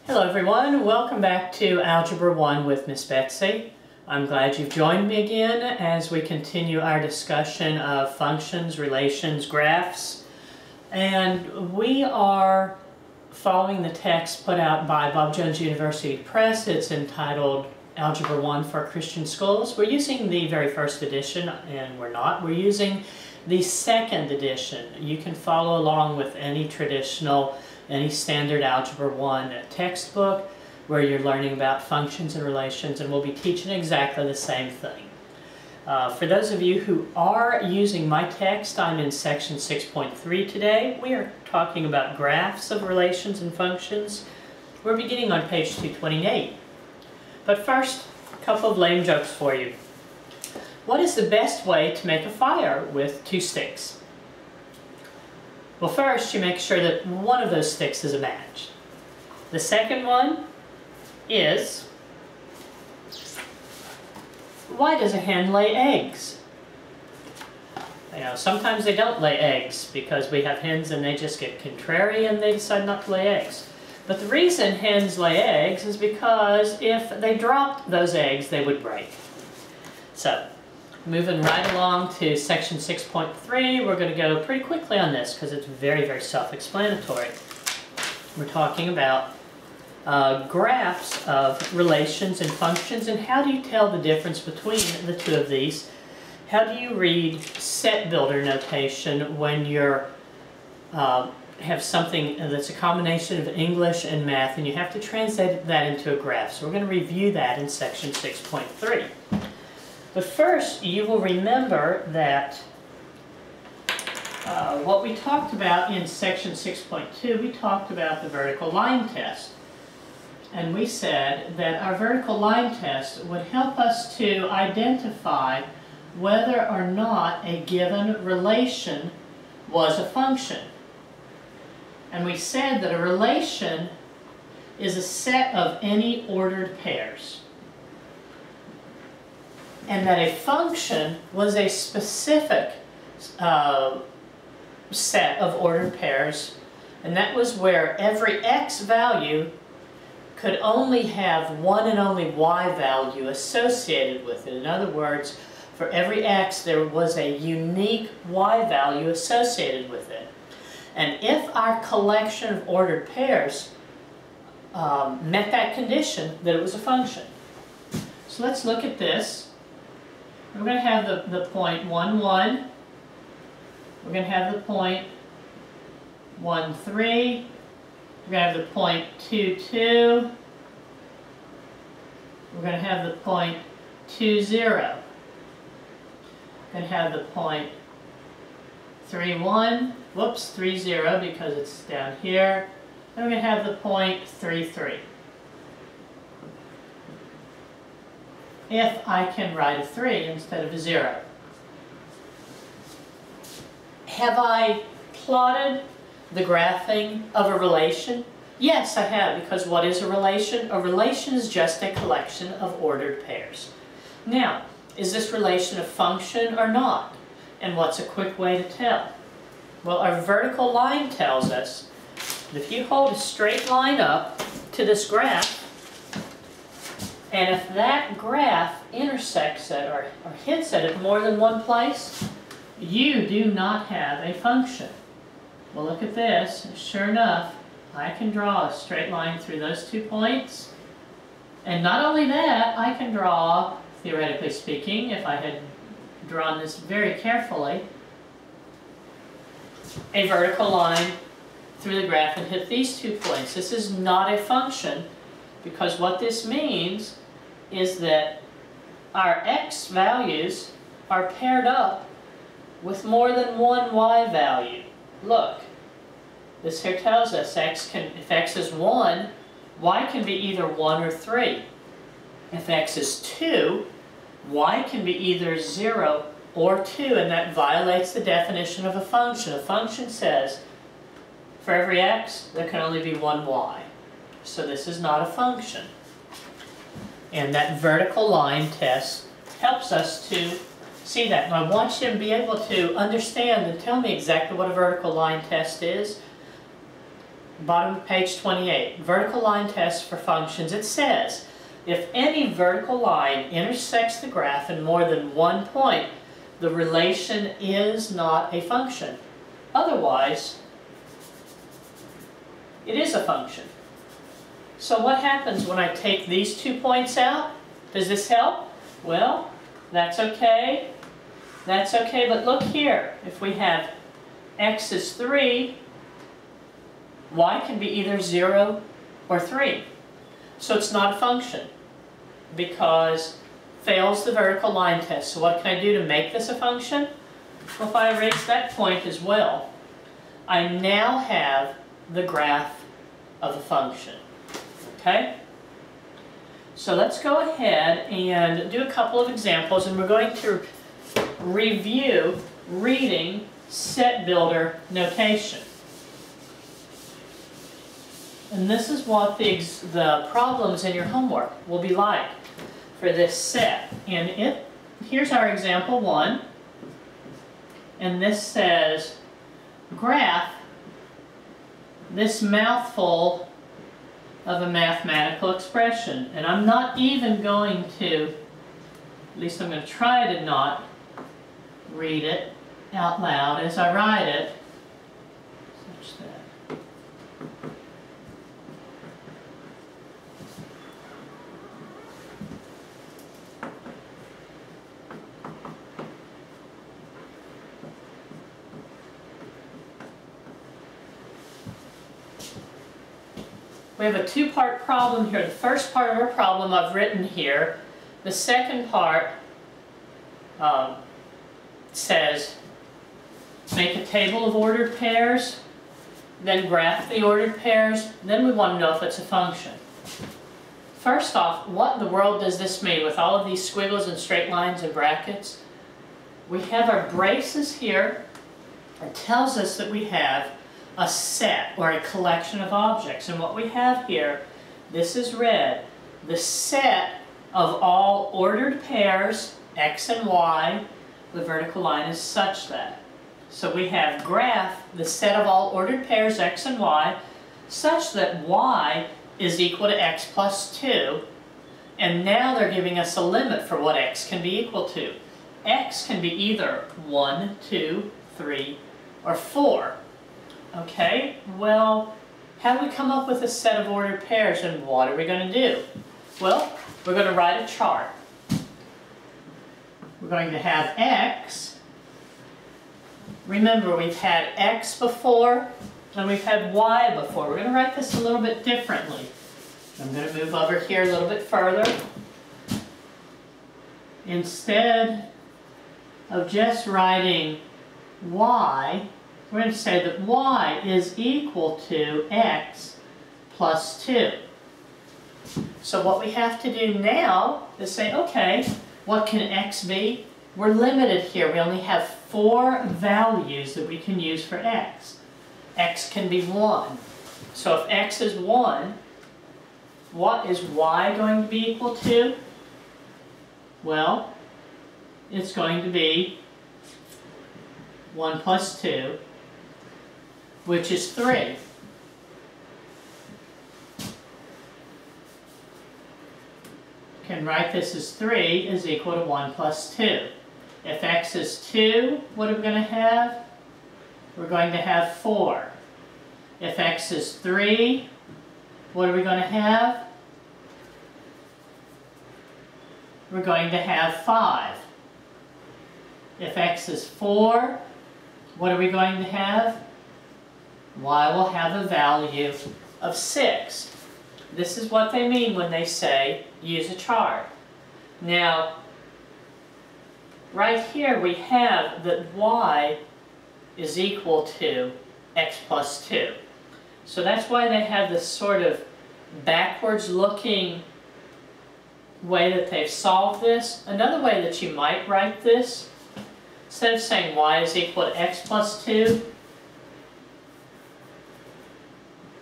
Hello everyone, welcome back to Algebra 1 with Miss Betsy. I'm glad you've joined me again as we continue our discussion of functions, relations, graphs. And we are following the text put out by Bob Jones University Press. It's entitled Algebra 1 for Christian Schools. We're using the very first edition, and we're not. We're using the second edition. You can follow along with any standard Algebra 1 textbook where you're learning about functions and relations, and we'll be teaching exactly the same thing. For those of you who are using my text, I'm in section 6.3 today. We are talking about graphs of relations and functions. We're beginning on page 228. But first, a couple of lame jokes for you. What is the best way to make a fire with two sticks? Well, first, you make sure that one of those sticks is a match. The second one is, why does a hen lay eggs? You know, sometimes they don't lay eggs because we have hens and they just get contrary and they decide not to lay eggs. But the reason hens lay eggs is because if they dropped those eggs, they would break. So, moving right along to section 6.3, we're going to go pretty quickly on this because it's very, very self-explanatory. We're talking about graphs of relations and functions, and how do you tell the difference between the two of these? How do you read set builder notation when you're have something that's a combination of English and math and you have to translate that into a graph? So we're going to review that in section 6.3. But first, you will remember that what we talked about in section 6.2, we talked about the vertical line test. And we said that our vertical line test would help us to identify whether or not a given relation was a function. And we said that a relation is a set of any ordered pairs. And that a function was a specific set of ordered pairs, and that was where every x value could only have one and only y value associated with it. In other words, for every x there was a unique y value associated with it. And if our collection of ordered pairs met that condition, that it was a function. So let's look at this. We're going to have the point 1, 1. We're going to have the point 1, 3. We're going to have the point 2, 2. We're going to have the point 2, 0. We're going to have the point 3, 1. Whoops, 3, 0 because it's down here. And we're going to have the point 3, 3. If I can write a 3 instead of a 0. Have I plotted the graphing of a relation? Yes, I have, because what is a relation? A relation is just a collection of ordered pairs. Now, is this relation a function or not? And what's a quick way to tell? Well, our vertical line tells us that if you hold a straight line up to this graph, and if that graph intersects it or hits it at more than one place, you do not have a function. Well, look at this. Sure enough, I can draw a straight line through those 2 points. And not only that, I can draw, theoretically speaking, if I had drawn this very carefully, a vertical line through the graph and hit these 2 points. This is not a function, because what this means is that our x values are paired up with more than one y value. Look, this here tells us if x is 1, y can be either 1 or 3. If x is 2, y can be either 0 or 2, and that violates the definition of a function. A function says for every x, there can only be one y. So this is not a function. And that vertical line test helps us to see that. And I want you to be able to understand and tell me exactly what a vertical line test is. bottom of page 28, vertical line test for functions. It says, if any vertical line intersects the graph in more than one point, the relation is not a function. Otherwise, it is a function. So what happens when I take these 2 points out? Does this help? Well, that's okay. That's okay, but look here. If we have x is 3, y can be either 0 or 3. So it's not a function because fails the vertical line test. So what can I do to make this a function? Well, if I erase that point as well, I now have the graph of a function. Okay? So let's go ahead and do a couple of examples, and we're going to review reading set builder notation. And this is what the problems in your homework will be like for this set. And here's our example 1. And this says, graph this mouthful of a mathematical expression. And I'm not even going to, at least I'm going to try to not read it out loud as I write it, such that we have a two-part problem here. The first part of our problem I've written here. The second part says make a table of ordered pairs, then graph the ordered pairs, then we want to know if it's a function. First off, what in the world does this mean with all of these squiggles and straight lines and brackets? We have our braces here. It tells us that we have a set or a collection of objects. And what we have here, this is red, the set of all ordered pairs, x and y, the vertical line is such that. So we have graph the set of all ordered pairs, x and y, such that y is equal to x plus 2. And now they're giving us a limit for what x can be equal to. X can be either 1, 2, 3, or 4. Okay, well, how do we come up with a set of ordered pairs, and what are we going to do? Well, we're going to write a chart. We're going to have x. Remember, we've had x before, and we've had y before. We're going to write this a little bit differently. I'm going to move over here a little bit further. Instead of just writing y, we're going to say that y is equal to x plus 2. So what we have to do now is say, okay, what can x be? We're limited here. We only have 4 values that we can use for x. X can be 1. So if x is 1, what is y going to be equal to? Well, it's going to be 1 plus 2, which is 3. You can write this as 3 is equal to 1 plus 2. If x is 2, what are we going to have? We're going to have 4. If x is 3, what are we going to have? We're going to have 5. If x is 4, what are we going to have? Y will have a value of 6. This is what they mean when they say use a chart. Now, right here we have that y is equal to x plus 2. So that's why they have this sort of backwards looking way that they've solved this. Another way that you might write this, instead of saying y is equal to x plus 2,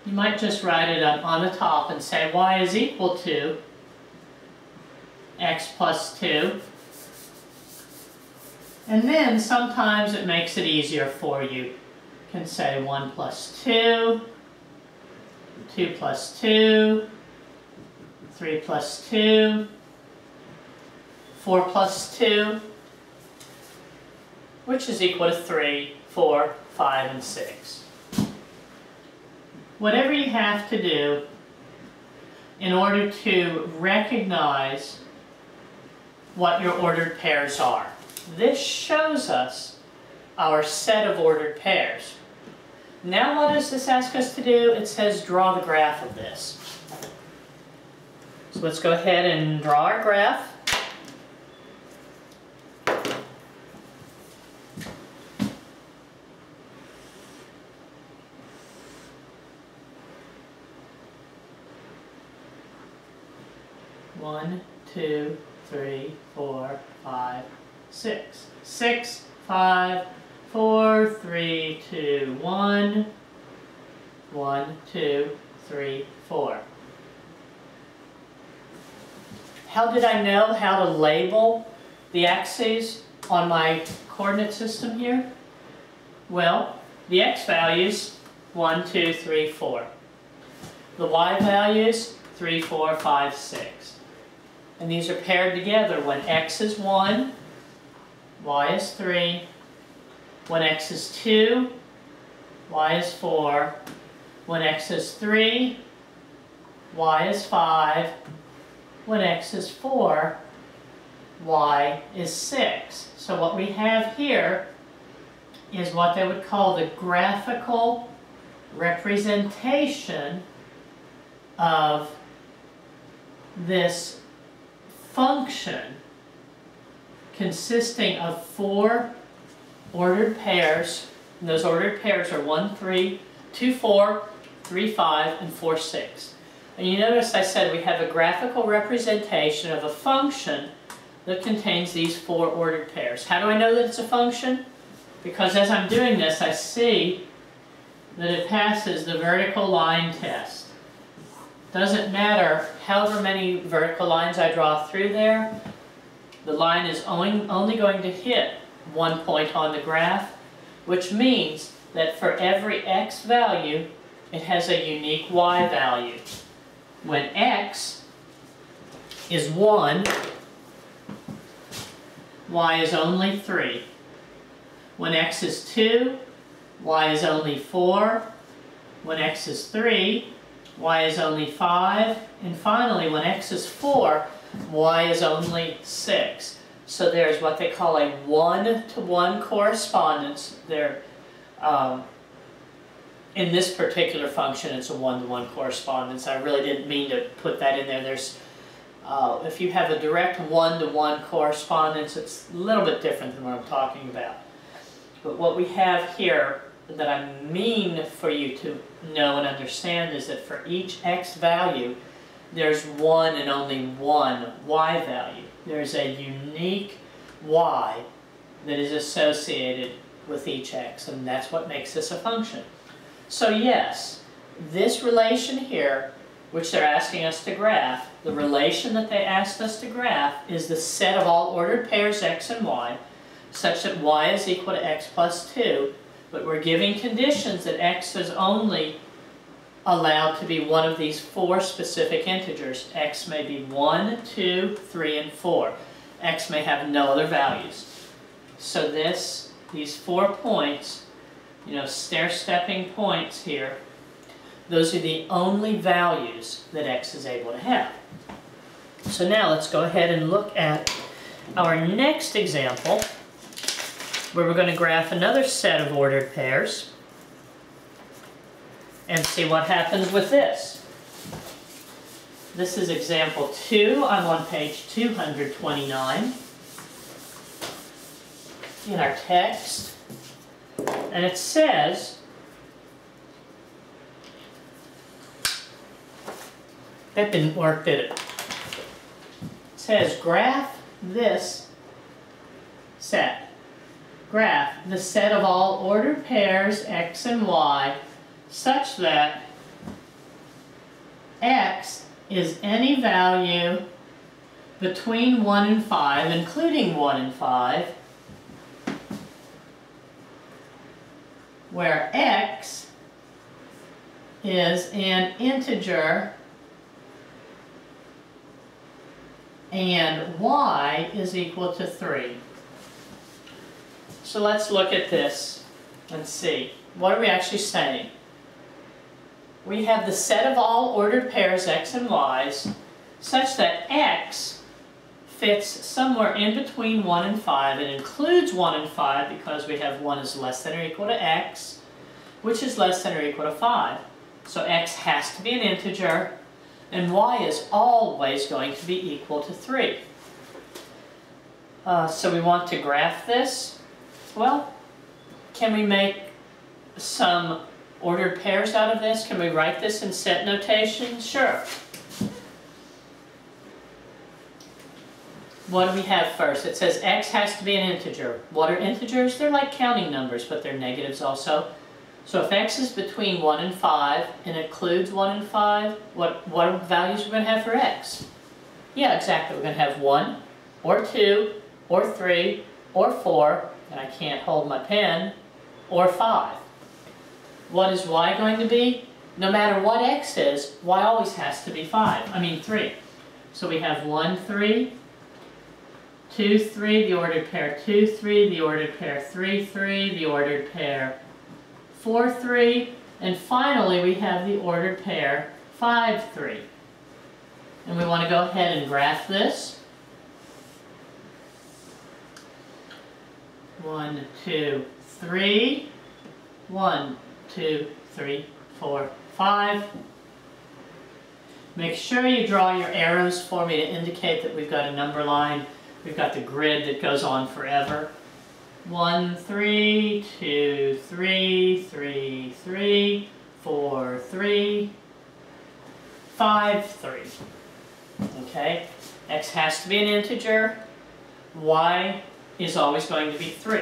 you might just write it up on the top and say y is equal to x plus 2. And then sometimes it makes it easier for you. You can say 1 plus 2 2 plus 2, 3 plus 2, 4 plus 2, which is equal to 3, 4, 5, and 6. Whatever you have to do in order to recognize what your ordered pairs are. This shows us our set of ordered pairs. Now what does this ask us to do? It says draw the graph of this. So let's go ahead and draw our graph. One, 2, 3, 4, 5, 6. 6, 5, 4, 3, 2, 1. 1, 2, 3, 4. How did I know how to label the axes on my coordinate system here? Well, the x values 1, 2, 3, 4. The y values 3, 4, 5, 6. And these are paired together when x is 1, y is 3, when x is 2, y is 4, when x is 3, y is 5, when x is 4, y is 6. So what we have here is what they would call the graphical representation of this function consisting of 4 ordered pairs, and those ordered pairs are 1, 3, 2, 4, 3, 5, and 4, 6. And you notice I said we have a graphical representation of a function that contains these 4 ordered pairs. How do I know that it's a function? Because as I'm doing this, I see that it passes the vertical line test. Doesn't matter however many vertical lines I draw through there, the line is only going to hit one point on the graph, which means that for every x value, it has a unique y value. When x is 1, y is only 3. When x is 2, y is only 4. When x is 3, y is only 5. And finally, when x is 4, y is only 6. So there's what they call a one-to-one correspondence. In this particular function, it's a one-to-one correspondence. I really didn't mean to put that in there. There's, if you have a direct one-to-one correspondence, it's a little bit different than what I'm talking about. But what we have here that I mean for you to know and understand is that for each x value, there's one and only one y value. There's a unique y that is associated with each x, and that's what makes this a function. So yes, this relation here, which they're asking us to graph, the relation that they asked us to graph is the set of all ordered pairs x and y, such that y is equal to x plus 2, but we're giving conditions that x is only allowed to be one of these 4 specific integers. X may be 1, 2, 3, and 4. X may have no other values. So these 4 points, stair-stepping points here, those are the only values that x is able to have. So now let's go ahead and look at our next example, where we're going to graph another set of ordered pairs and see what happens with this. This is example 2. I'm on page 229 in our text. And it says that didn't work, did it? It says graph this set. Graph the set of all ordered pairs x and y such that x is any value between 1 and 5, including 1 and 5, where x is an integer and y is equal to 3. So let's look at this and see. What are we actually saying? We have the set of all ordered pairs x and y's such that x fits somewhere in between 1 and 5. It includes 1 and 5 because we have 1 is less than or equal to x, which is less than or equal to 5. So x has to be an integer, and y is always going to be equal to 3. So we want to graph this. Well, can we make some ordered pairs out of this? Can we write this in set notation? Sure. What do we have first? It says x has to be an integer. What are integers? They're like counting numbers, but they're negatives also. So if x is between 1 and 5 and includes 1 and 5, what values are we going to have for x? Yeah, exactly. We're going to have 1, or 2, or 3, or 4, and I can't hold my pen, or 5. What is y going to be? No matter what x is, y always has to be 3. So we have 1, 3, 2, 3, the ordered pair 2, 3, the ordered pair 3, 3, the ordered pair 4, 3, and finally we have the ordered pair 5, 3. And we want to go ahead and graph this. 1, 2, 3, 1, 2, 3, 4, 5. Make sure you draw your arrows for me to indicate that we've got a number line. We've got the grid that goes on forever. 1, 3, 2, 3, 3, 3, 4, 3, 5, 3. Okay? X has to be an integer. Y is always going to be 3.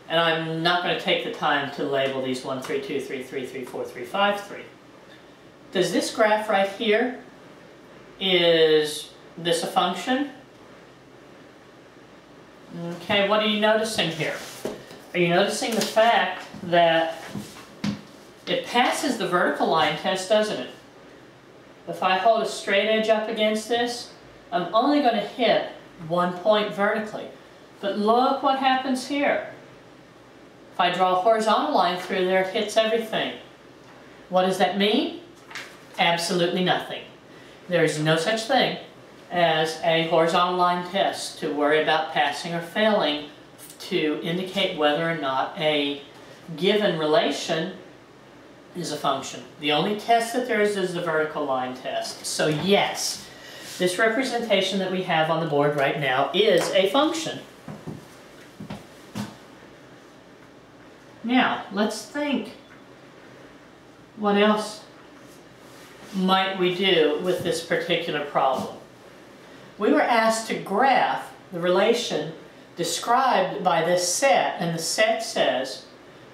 And I'm not going to take the time to label these 1, 3, 2, 3, 3, 3, 4, 3, 5, 3. Does this graph right here, is this a function? Okay, what are you noticing here? Are you noticing the fact that it passes the vertical line test, doesn't it? If I hold a straight edge up against this, I'm only going to hit 1 point vertically. But look what happens here. If I draw a horizontal line through there, it hits everything. What does that mean? Absolutely nothing. There is no such thing as a horizontal line test to worry about passing or failing to indicate whether or not a given relation is a function. The only test that there is the vertical line test. So yes, this representation that we have on the board right now is a function. Now, let's think. What else might we do with this particular problem? We were asked to graph the relation described by this set, and the set says,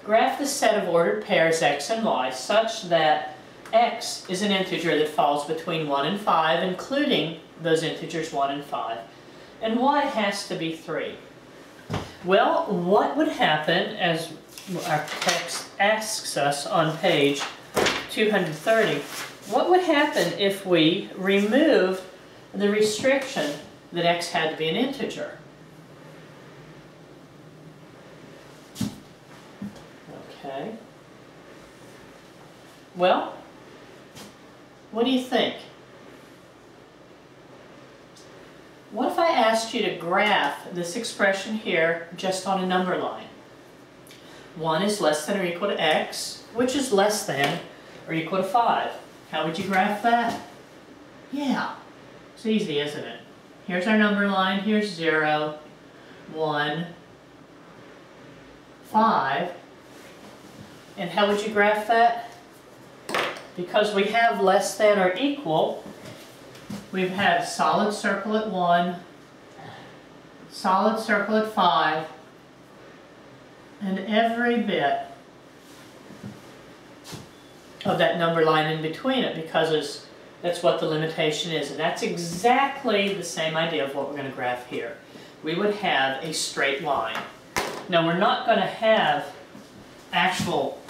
graph the set of ordered pairs x and y such that x is an integer that falls between 1 and 5, including those integers 1 and 5, and y has to be 3. Well, what would happen, as our text asks us on page 230, what would happen if we removed the restriction that x had to be an integer? Okay. Well, what do you think? What if I asked you to graph this expression here just on a number line? 1 is less than or equal to x, which is less than or equal to 5. How would you graph that? Yeah, it's easy, isn't it? Here's our number line. Here's 0, 1, 5. And how would you graph that? Because we have less than or equal, we've had solid circle at 1, solid circle at 5, and every bit of that number line in between it, because that's what the limitation is. And that's exactly the same idea of what we're going to graph here. We would have a straight line. Now we're not going to have actual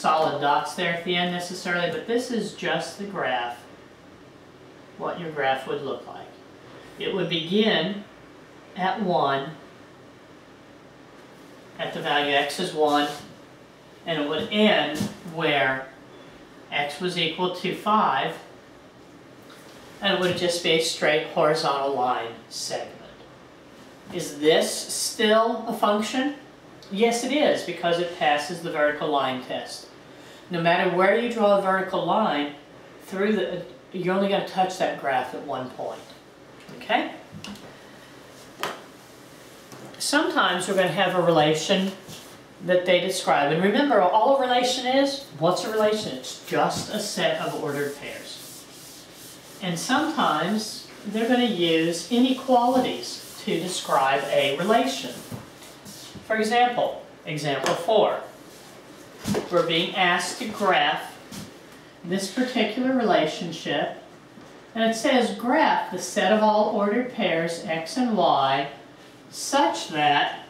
solid dots there at the end necessarily, but this is just the graph, what your graph would look like. It would begin at 1, at the value x is 1, and it would end where x was equal to 5, and it would just be a straight horizontal line segment. Is this still a function? Yes, it is, because it passes the vertical line test. No matter where you draw a vertical line, you're only going to touch that graph at one point. Okay? Sometimes we're going to have a relation that they describe. And remember, all a relation is, what's a relation? It's just a set of ordered pairs. And sometimes they're going to use inequalities to describe a relation. For example, example 4. We're being asked to graph this particular relationship, and it says graph the set of all ordered pairs x and y such that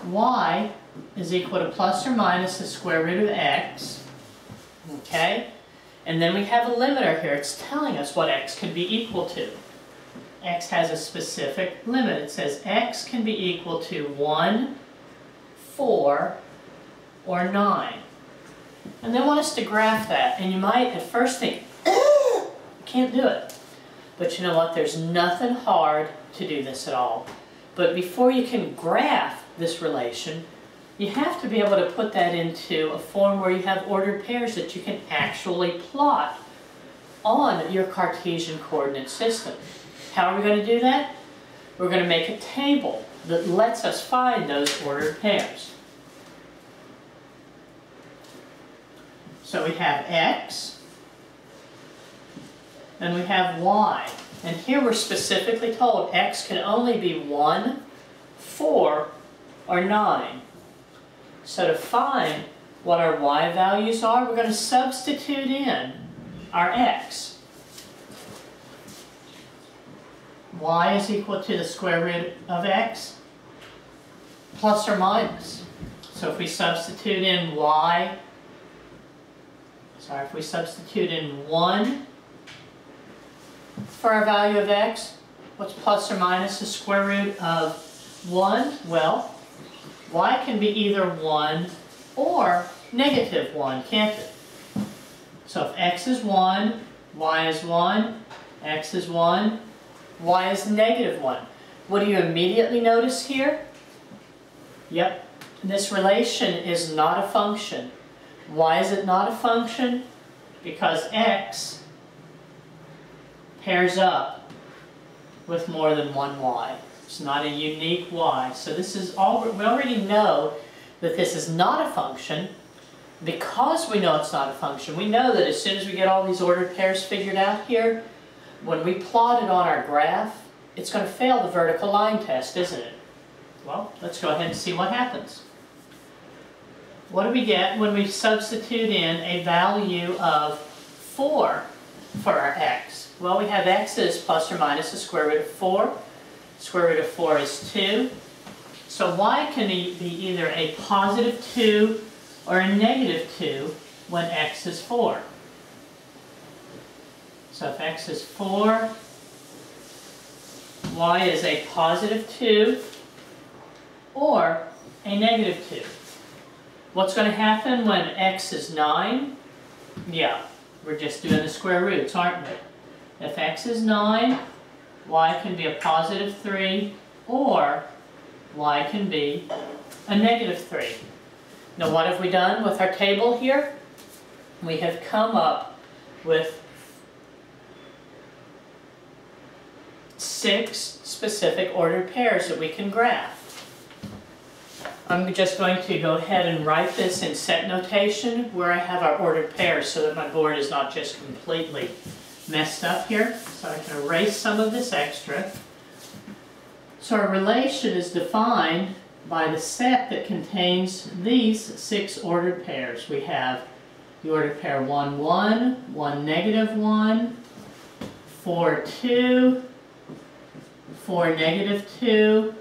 y is equal to plus or minus the square root of x, okay? And then we have a limiter here. It's telling us what x can be equal to. X has a specific limit. It says x can be equal to 1, 4, or 9. And they want us to graph that. And you might at first think, I can't do it. But you know what? There's nothing hard to do this at all. But before you can graph this relation, you have to be able to put that into a form where you have ordered pairs that you can actually plot on your Cartesian coordinate system. How are we going to do that? We're going to make a table that lets us find those ordered pairs. So we have x, and we have y. And here we're specifically told x can only be 1, 4, or 9. So to find what our y values are, we're going to substitute in our x. Y is equal to the square root of x plus or minus. So if we substitute in y, if we substitute in 1 for our value of x, what's plus or minus the square root of 1? Well, y can be either 1 or negative 1, can't it? So if x is 1, y is 1, x is 1, y is negative 1. What do you immediately notice here? Yep, this relation is not a function. Why is it not a function? Because x pairs up with more than one y. It's not a unique y. So this is all, we already know that this is not a function. Because we know it's not a function, we know that as soon as we get all these ordered pairs figured out here, when we plot it on our graph, it's going to fail the vertical line test, isn't it? Well, let's go ahead and see what happens. What do we get when we substitute in a value of 4 for our x? Well, we have x is plus or minus the square root of 4. Square root of 4 is 2. So y can be either a positive 2 or a negative 2 when x is 4. So if x is 4, y is a positive 2 or a negative 2. What's going to happen when x is 9? Yeah, we're just doing the square roots, aren't we? If x is 9, y can be a positive 3 or y can be a negative 3. Now what have we done with our table here? We have come up with 6 specific ordered pairs that we can graph. I'm just going to go ahead and write this in set notation where I have our ordered pairs so that my board is not just completely messed up here. So I can erase some of this extra. So our relation is defined by the set that contains these 6 ordered pairs. We have the ordered pair 1, 1, 1, negative 1, 4, 2, 4, negative 2,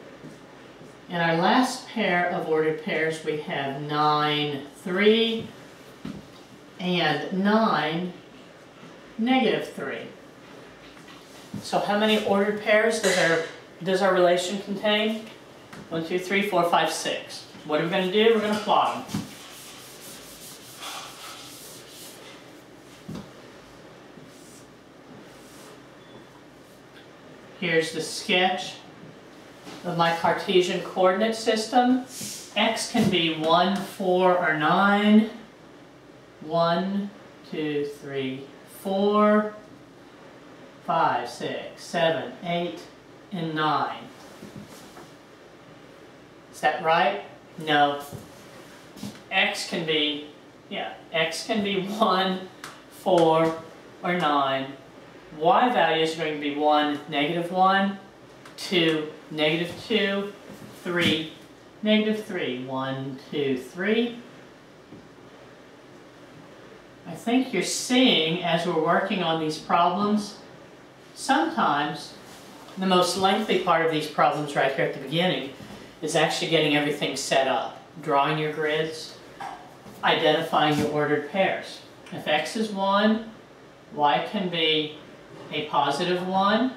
and our last pair of ordered pairs we have 9, 3, and 9, -3. So how many ordered pairs does our relation contain? 1, 2, 3, 4, 5, 6. What are we going to do? We're going to plot them. Here's the sketch of my Cartesian coordinate system. X can be 1, 4, or 9. 1, 2, 3, 4, 5, 6, 7, 8, and 9. Is that right? No. X can be 1, 4, or 9. Y value is going to be 1, -1, 2, -2, 3, -3. 1, 2, 3. I think you're seeing, as we're working on these problems, sometimes the most lengthy part of these problems right here at the beginning is actually getting everything set up, drawing your grids, identifying your ordered pairs. If X is 1, Y can be a +1,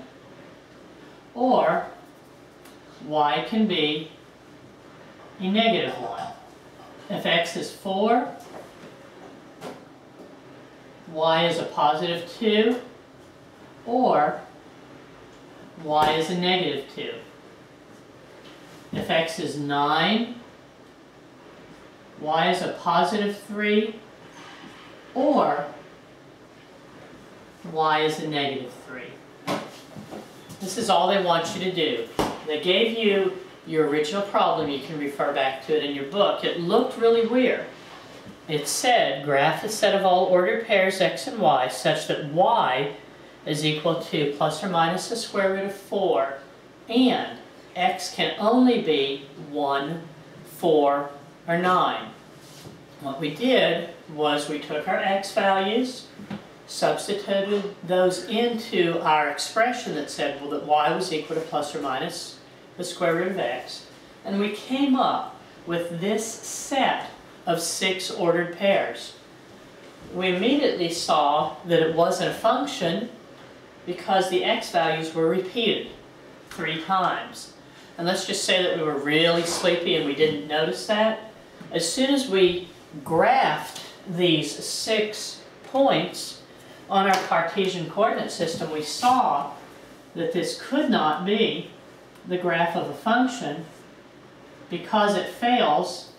or Y can be a -1. If X is 4, Y is a +2, or Y is a -2. If X is 9, Y is a +3, or Y is a -3. This is all they want you to do. They gave you your original problem. You can refer back to it in your book. It looked really weird. It said, graph a set of all ordered pairs X and Y such that Y is equal to plus or minus the square root of 4, and X can only be 1, 4, or 9. What we did was we took our X values, substituted those into our expression that said, well, that Y was equal to plus or minus the square root of X, and we came up with this set of 6 ordered pairs. We immediately saw that it wasn't a function because the X values were repeated 3 times. And let's just say that we were really sleepy and we didn't notice that. As soon as we graphed these 6 points on our Cartesian coordinate system, we saw that this could not be the graph of a function because it fails.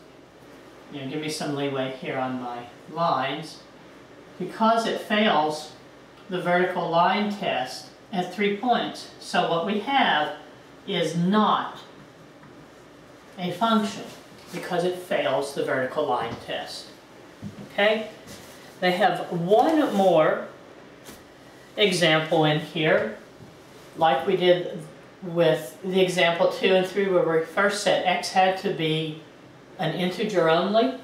Give me some leeway here on my lines. Because it fails the vertical line test at 3 points. So what we have is not a function because it fails the vertical line test. Okay? They have one more example in here, like we did with the example 2 and 3, where we first said X had to be an integer only,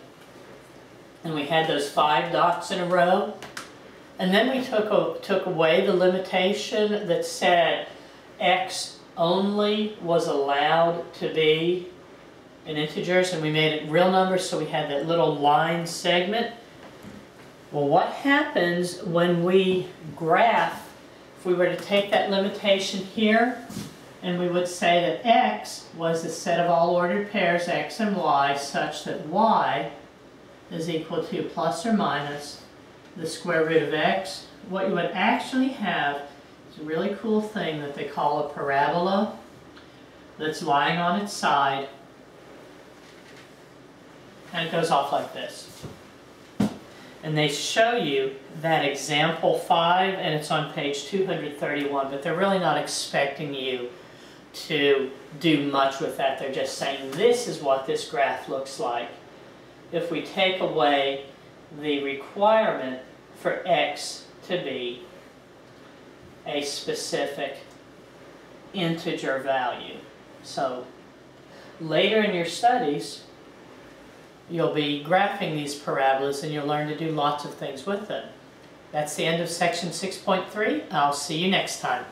and we had those 5 dots in a row. And then we took away the limitation that said X only was allowed to be in integers, and we made it real numbers, so we had that little line segment. Well, what happens when we graph, if we were to take that limitation here, and we would say that X was the set of all ordered pairs X and Y such that Y is equal to plus or minus the square root of X. What you would actually have is a really cool thing that they call a parabola that's lying on its side, and it goes off like this. And they show you that example 5, and it's on page 231, but they're really not expecting you to do much with that. They're just saying this is what this graph looks like if we take away the requirement for X to be a specific integer value. So later in your studies, you'll be graphing these parabolas and you'll learn to do lots of things with them. That's the end of section 6.3. I'll see you next time.